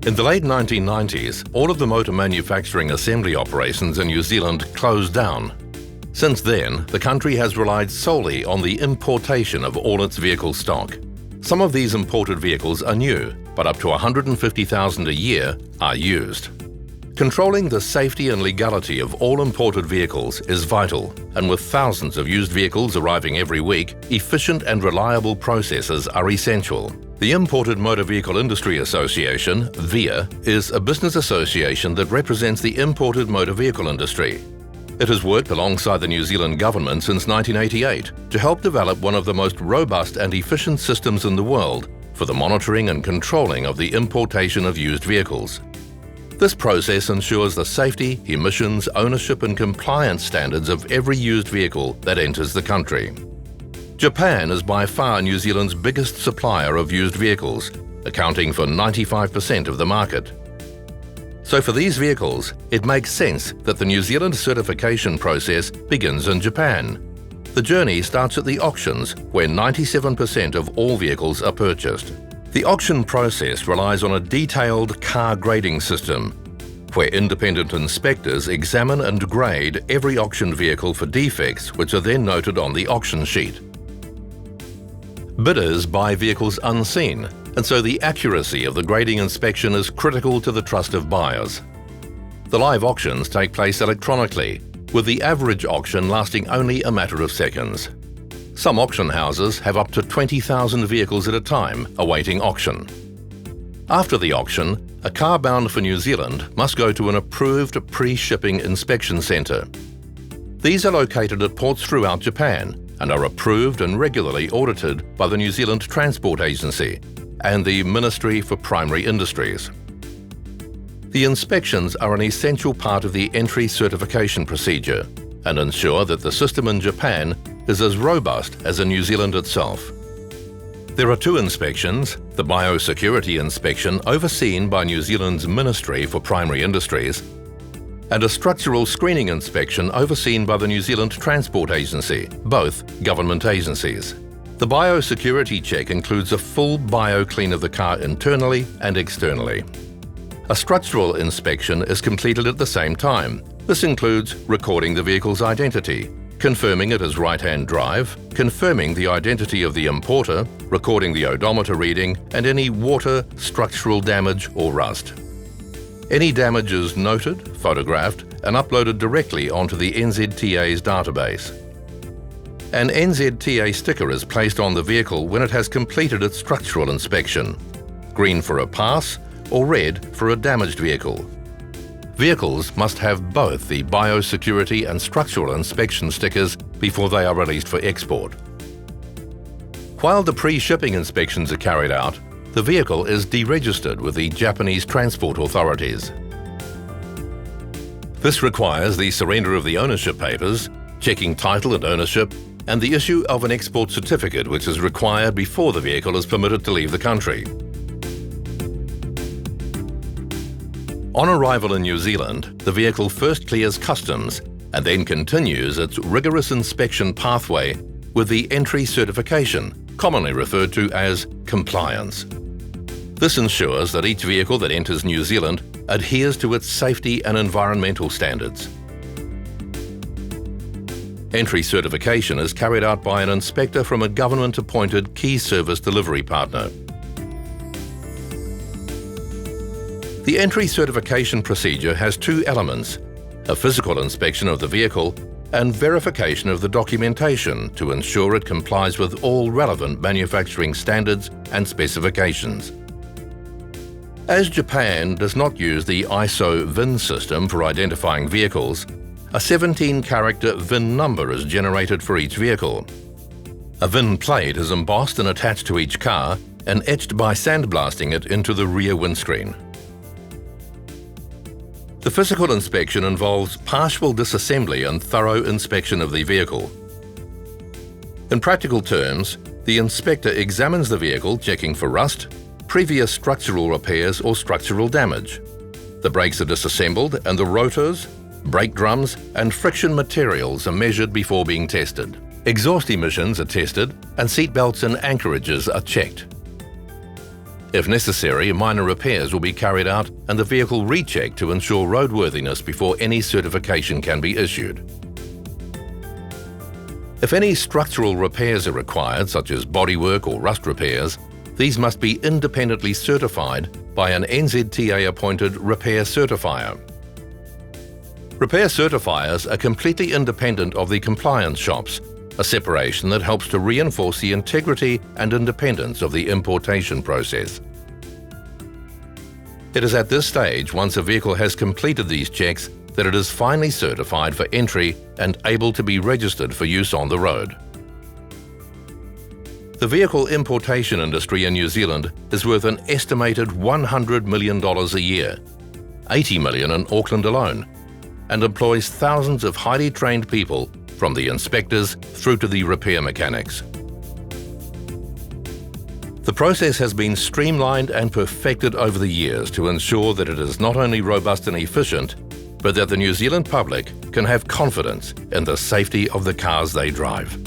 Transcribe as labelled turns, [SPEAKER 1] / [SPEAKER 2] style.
[SPEAKER 1] In the late 1990s, all of the motor manufacturing assembly operations in New Zealand closed down. Since then, the country has relied solely on the importation of all its vehicle stock. Some of these imported vehicles are new, but up to 150,000 a year are used. Controlling the safety and legality of all imported vehicles is vital, and with thousands of used vehicles arriving every week, efficient and reliable processes are essential. The Imported Motor Vehicle Industry Association, VIA, is a business association that represents the imported motor vehicle industry. It has worked alongside the New Zealand government since 1988 to help develop one of the most robust and efficient systems in the world for the monitoring and controlling of the importation of used vehicles. This process ensures the safety, emissions, ownership and compliance standards of every used vehicle that enters the country. Japan is by far New Zealand's biggest supplier of used vehicles, accounting for 95% of the market. So for these vehicles, it makes sense that the New Zealand certification process begins in Japan. The journey starts at the auctions, where 97% of all vehicles are purchased. The auction process relies on a detailed car grading system, where independent inspectors examine and grade every auctioned vehicle for defects which are then noted on the auction sheet. Bidders buy vehicles unseen, and so the accuracy of the grading inspection is critical to the trust of buyers. The live auctions take place electronically, with the average auction lasting only a matter of seconds. Some auction houses have up to 20,000 vehicles at a time awaiting auction. After the auction, a car bound for New Zealand must go to an approved pre-shipping inspection centre. These are located at ports throughout Japan and are approved and regularly audited by the New Zealand Transport Agency and the Ministry for Primary Industries. The inspections are an essential part of the entry certification procedure and ensure that the system in Japan is as robust as in New Zealand itself. There are two inspections: the biosecurity inspection overseen by New Zealand's Ministry for Primary Industries and a structural screening inspection overseen by the New Zealand Transport Agency, both government agencies. The biosecurity check includes a full bio-clean of the car internally and externally. A structural inspection is completed at the same time. This includes recording the vehicle's identity, confirming it as right-hand drive, confirming the identity of the importer, recording the odometer reading, and any water, structural damage or rust. Any damage is noted, photographed, and uploaded directly onto the NZTA's database. An NZTA sticker is placed on the vehicle when it has completed its structural inspection, green for a pass or red for a damaged vehicle. Vehicles must have both the biosecurity and structural inspection stickers before they are released for export. While the pre-shipping inspections are carried out, the vehicle is deregistered with the Japanese transport authorities. This requires the surrender of the ownership papers, checking title and ownership, and the issue of an export certificate which is required before the vehicle is permitted to leave the country. On arrival in New Zealand, the vehicle first clears customs and then continues its rigorous inspection pathway with the entry certification, commonly referred to as compliance. This ensures that each vehicle that enters New Zealand adheres to its safety and environmental standards. Entry certification is carried out by an inspector from a government-appointed key service delivery partner. The entry certification procedure has two elements: a physical inspection of the vehicle and verification of the documentation to ensure it complies with all relevant manufacturing standards and specifications. As Japan does not use the ISO VIN system for identifying vehicles, a 17-character VIN number is generated for each vehicle. A VIN plate is embossed and attached to each car and etched by sandblasting it into the rear windscreen. The physical inspection involves partial disassembly and thorough inspection of the vehicle. In practical terms, the inspector examines the vehicle, checking for rust, previous structural repairs or structural damage. The brakes are disassembled and the rotors, brake drums and friction materials are measured before being tested. Exhaust emissions are tested and seat belts and anchorages are checked. If necessary, minor repairs will be carried out and the vehicle rechecked to ensure roadworthiness before any certification can be issued. If any structural repairs are required, such as bodywork or rust repairs, these must be independently certified by an NZTA-appointed repair certifier. Repair certifiers are completely independent of the compliance shops, a separation that helps to reinforce the integrity and independence of the importation process. It is at this stage, once a vehicle has completed these checks, that it is finally certified for entry and able to be registered for use on the road. The vehicle importation industry in New Zealand is worth an estimated $100 million a year, $80 million in Auckland alone, and employs thousands of highly trained people from the inspectors through to the repair mechanics. The process has been streamlined and perfected over the years to ensure that it is not only robust and efficient, but that the New Zealand public can have confidence in the safety of the cars they drive.